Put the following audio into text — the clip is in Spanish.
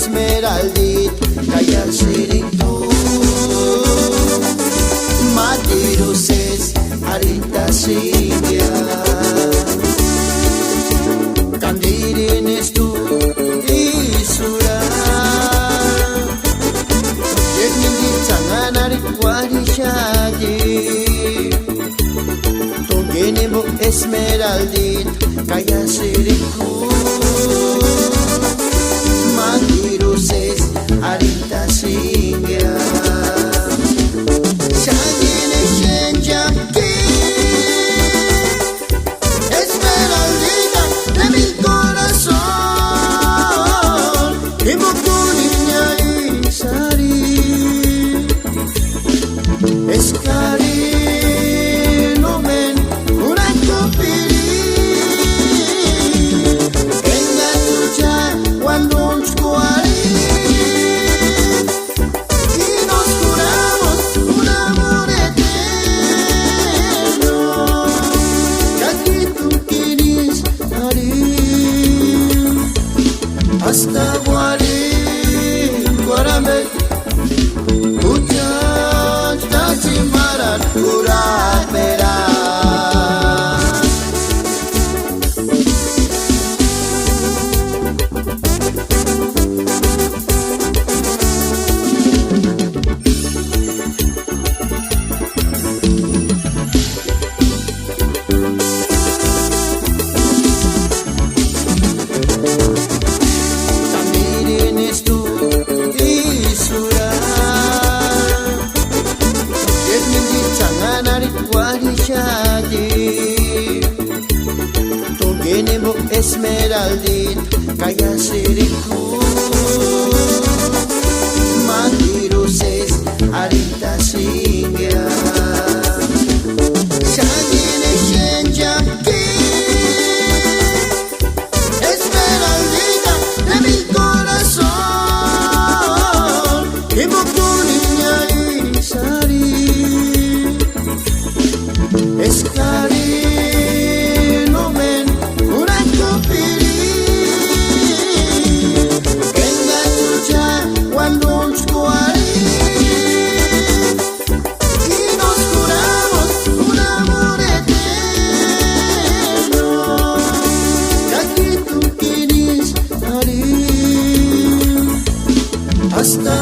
Esmeraldit kaya siritu Matiruses arita singa Kandirin estu isura Yemin di tangan arik warishadi Togene bo Esmeraldit kaya siritu Matiruses arita singa Shangine shenjaki Esmeraldita de mi corazón Y mokurinya isari Eskari no men una kopiri Enga tuja cuando hasta guarame hujan tachimaran pura-pera Togene bo Esmeraldit kaya siriku Matiruses arita singa Shangine shenjaki Esmeraldita de mi corazón Y mokurinya isari Eskari no men una kopiri Enga tuja cuando scuari Y nos juramos un amor eterno Kaki tu kinis hari Hasta